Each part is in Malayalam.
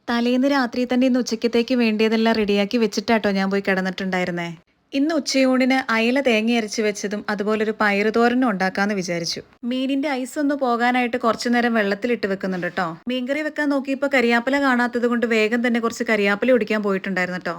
തലേന്ന് രാത്രി തന്നെ ഇന്ന് ഉച്ചക്കത്തേക്ക് വേണ്ടിയതെല്ലാം റെഡിയാക്കി വെച്ചിട്ടാട്ടോ ഞാൻ പോയി കിടന്നിട്ടുണ്ടായിരുന്നേ. ഇന്ന് ഉച്ചയൂണിന് അയല തേങ്ങ അരച്ച് വെച്ചതും അതുപോലൊരു പയറ് തോരനും ഉണ്ടാക്കാന്ന് വിചാരിച്ചു. മീനിന്റെ ഐസ് ഒന്ന് പോകാനായിട്ട് കുറച്ചു നേരം വെള്ളത്തിലിട്ട് വെക്കുന്നുണ്ട് കേട്ടോ. മീൻകറി വെക്കാൻ നോക്കിയപ്പോൾ കരിയാപ്പില കാണാത്തത് കൊണ്ട് വേഗം തന്നെ കുറച്ച് കരിയാപ്പില ഒടിക്കാൻ പോയിട്ടുണ്ടായിരുന്നു കേട്ടോ.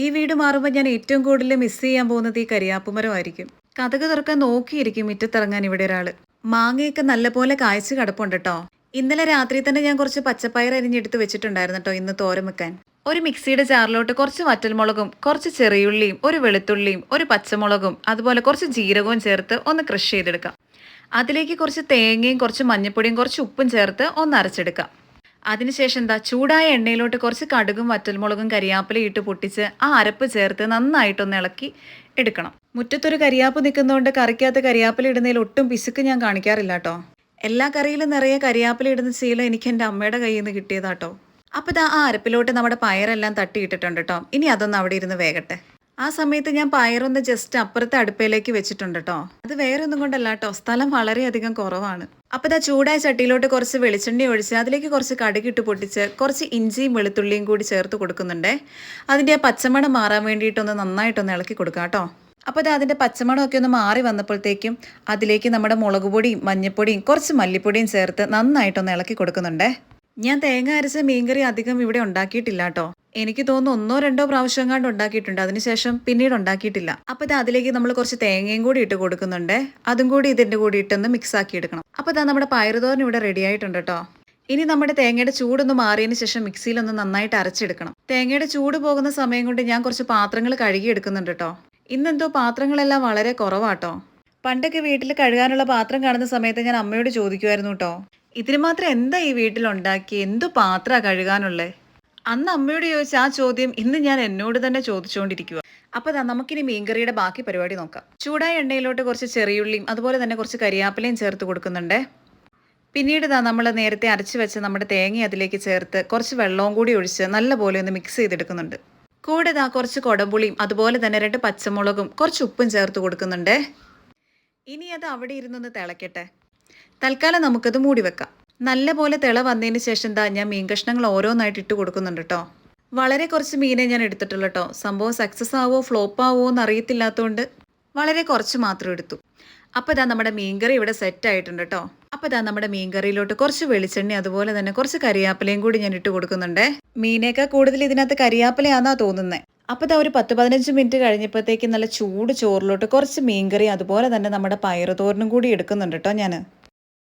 ഈ വീട് മാറുമ്പോൾ ഞാൻ ഏറ്റവും കൂടുതൽ മിസ് ചെയ്യാൻ പോകുന്നത് ഈ കരിയാപ്പുമരമായിരിക്കും. കതക് തുറക്കാൻ നോക്കിയിരിക്കും മുറ്റത്തിറങ്ങാൻ ഇവിടെ ഒരാള്. മാങ്ങയൊക്കെ നല്ലപോലെ കായ്ച്ചു കിടപ്പുണ്ട് കേട്ടോ. ഇന്നലെ രാത്രി തന്നെ ഞാൻ കുറച്ച് പച്ചപ്പയർ അരിഞ്ഞെടുത്ത് വെച്ചിട്ടുണ്ടായിരുന്നു കേട്ടോ ഇന്ന് തോരൻ വെക്കാൻ. ഒരു മിക്സിയുടെ ജാറിലോട്ട് കുറച്ച് വറ്റൽമുളകും കുറച്ച് ചെറിയുള്ളിയും ഒരു വെളുത്തുള്ളിയും ഒരു പച്ചമുളകും അതുപോലെ കുറച്ച് ജീരകവും ചേർത്ത് ഒന്ന് ക്രഷ് ചെയ്തെടുക്കാം. അതിലേക്ക് കുറച്ച് തേങ്ങയും കുറച്ച് മഞ്ഞൾപ്പൊടിയും കുറച്ച് ഉപ്പും ചേർത്ത് ഒന്ന് അരച്ചെടുക്കാം. അതിനുശേഷം ചൂടായ എണ്ണയിലോട്ട് കുറച്ച് കടുകും വറ്റൽമുളകും കരിയാപ്പിലയും ഇട്ട് പൊട്ടിച്ച് ആ അരപ്പ് ചേർത്ത് നന്നായിട്ടൊന്ന് ഇളക്കി എടുക്കണം. മുറ്റത്തൊരു കരിയാപ്പ് നിൽക്കുന്നതുകൊണ്ട് കറിക്കകത്ത് കരിയാപ്പില ഇടുന്നതിൽ ഒട്ടും പിശുക്ക് ഞാൻ കാണിക്കാറില്ല കേട്ടോ. എല്ലാ കറിയിലും നിറയെ കരിയാപ്പില ഇടുന്ന ശീലം എനിക്ക് എൻ്റെ അമ്മയുടെ കയ്യിൽ നിന്ന് കിട്ടിയതാട്ടോ. അപ്പോൾ ആ അരപ്പിലോട്ട് നമ്മുടെ പയറെല്ലാം തട്ടിയിട്ടിട്ടുണ്ട് കേട്ടോ. ഇനി അതൊന്ന് അവിടെ ഇരുന്ന് വേകട്ടെ. ആ സമയത്ത് ഞാൻ പയറൊന്ന് ജസ്റ്റ് അപ്പുറത്തെ അടുപ്പയിലേക്ക് വെച്ചിട്ടുണ്ട് കേട്ടോ. അത് വേറെ ഒന്നും കൊണ്ടല്ല കേട്ടോ, സ്ഥലം വളരെയധികം കുറവാണ്. അപ്പോൾ ചൂടായ ചട്ടിയിലോട്ട് കുറച്ച് വെളിച്ചെണ്ണ ഒഴിച്ച് അതിലേക്ക് കുറച്ച് കടുകിട്ട് പൊട്ടിച്ച് കുറച്ച് ഇഞ്ചിയും വെളുത്തുള്ളിയും കൂടി ചേർത്ത് കൊടുക്കുന്നുണ്ടേ. അതിൻ്റെ ആ പച്ചമണം മാറാൻ വേണ്ടിയിട്ടൊന്ന് നന്നായിട്ടൊന്ന് ഇളക്കി കൊടുക്കാം കേട്ടോ. അപ്പോൾ അതിൻ്റെ പച്ചമണമൊക്കെ ഒന്ന് മാറി വന്നപ്പോഴത്തേക്കും അതിലേക്ക് നമ്മുടെ മുളക് പൊടിയും മഞ്ഞൾപ്പൊടിയും കുറച്ച് മല്ലിപ്പൊടിയും ചേർത്ത് നന്നായിട്ടൊന്ന് ഇളക്കി കൊടുക്കുന്നുണ്ടേ. ഞാൻ തേങ്ങ അരച്ച മീൻകറി അധികം ഇവിടെ ഉണ്ടാക്കിയിട്ടില്ല കേട്ടോ. എനിക്ക് തോന്നുന്നു 1-2 പ്രാവശ്യം കണ്ട് ഉണ്ടാക്കിയിട്ടുണ്ട്. അതിനുശേഷം പിന്നീട് ഉണ്ടാക്കിയിട്ടില്ല. അപ്പോൾ അതിലേക്ക് നമ്മൾ കുറച്ച് തേങ്ങയും കൂടി ഇട്ട് കൊടുക്കുന്നുണ്ട്. അതും കൂടി ഇതിൻ്റെ കൂടി ഇട്ടൊന്ന് മിക്സ് ആക്കി എടുക്കണം. അപ്പോൾ നമ്മുടെ പയറുതോരൻ ഇവിടെ റെഡി ആയിട്ടുണ്ട് കേട്ടോ. ഇനി നമ്മുടെ തേങ്ങയുടെ ചൂടൊന്ന് മാറിയതിന് ശേഷം മിക്സിയിലൊന്ന് നന്നായിട്ട് അരച്ചെടുക്കണം. തേങ്ങയുടെ ചൂട് പോകുന്ന സമയം കൊണ്ട് ഞാൻ കുറച്ച് പാത്രങ്ങൾ കഴുകി എടുക്കുന്നുണ്ട് കേട്ടോ. ഇന്നെന്തോ പാത്രങ്ങളെല്ലാം വളരെ കുറവാട്ടോ. പണ്ടൊക്കെ വീട്ടിൽ കഴുകാനുള്ള പാത്രം കാണുന്ന സമയത്ത് ഞാൻ അമ്മയോട് ചോദിക്കുമായിരുന്നു കേട്ടോ, ഇതിന് മാത്രം എന്താ ഈ വീട്ടിലുണ്ടാക്കി, എന്തു പാത്രമാണ് കഴുകാനുള്ളത്? അന്ന് അമ്മയോട് ചോദിച്ച ആ ചോദ്യം ഇന്ന് ഞാൻ എന്നോട് തന്നെ ചോദിച്ചുകൊണ്ടിരിക്കുക. അപ്പോൾ നമുക്കിനി മീൻകറിയുടെ ബാക്കി പരിപാടി നോക്കാം. ചൂടായ എണ്ണയിലോട്ട് കുറച്ച് ചെറിയുള്ളിയും അതുപോലെ തന്നെ കുറച്ച് കരിയാപ്പിലയും ചേർത്ത് കൊടുക്കുന്നുണ്ട്. പിന്നീട് നമ്മൾ നേരത്തെ അരച്ച് വെച്ച് നമ്മുടെ തേങ്ങ അതിലേക്ക് ചേർത്ത് കുറച്ച് വെള്ളവും കൂടി ഒഴിച്ച് നല്ലപോലെ ഒന്ന് മിക്സ് ചെയ്തെടുക്കുന്നുണ്ട്. കൂടെ കുറച്ച് കൊടമ്പുളിയും അതുപോലെ തന്നെ 2 പച്ചമുളകും കുറച്ച് ഉപ്പും ചേർത്ത് കൊടുക്കുന്നുണ്ട്. ഇനി അത് അവിടെ ഇരുന്നൊന്ന് തിളക്കട്ടെ. തൽക്കാലം നമുക്കത് മൂടി വെക്കാം. നല്ലപോലെ തിള വന്നതിന് ശേഷം ഞാൻ മീൻ കഷ്ണങ്ങൾ ഓരോന്നായിട്ട് ഇട്ട് കൊടുക്കുന്നുണ്ട് കേട്ടോ. വളരെ കുറച്ച് മീനെ ഞാൻ എടുത്തിട്ടുള്ളൂ കേട്ടോ. സംഭവം സക്സസ് ആവോ ഫ്ലോപ്പ് ആവോ എന്ന് അറിയത്തില്ലാത്തതുകൊണ്ട് വളരെ കുറച്ച് മാത്രം എടുത്തു. അപ്പോൾ നമ്മുടെ മീൻകറി ഇവിടെ സെറ്റ് ആയിട്ടുണ്ട് കേട്ടോ. അപ്പോൾ നമ്മുടെ മീൻകറിയിലോട്ട് കുറച്ച് വെളിച്ചെണ്ണ അതുപോലെ തന്നെ കുറച്ച് കരിയാപ്പിലയും കൂടി ഞാൻ ഇട്ട് കൊടുക്കുന്നുണ്ട്. മീനേക്കാൾ കൂടുതൽ ഇതിനകത്ത് കരിയാപ്പിലയാണെന്നാ തോന്നുന്നത്. അപ്പോൾ ഒരു 10-15 മിനിറ്റ് കഴിഞ്ഞപ്പോഴത്തേക്ക് നല്ല ചൂട് ചോറിലോട്ട് കുറച്ച് മീൻകറി അതുപോലെ തന്നെ നമ്മുടെ പയറുതോരനും കൂടി എടുക്കുന്നുണ്ട് കേട്ടോ ഞാൻ.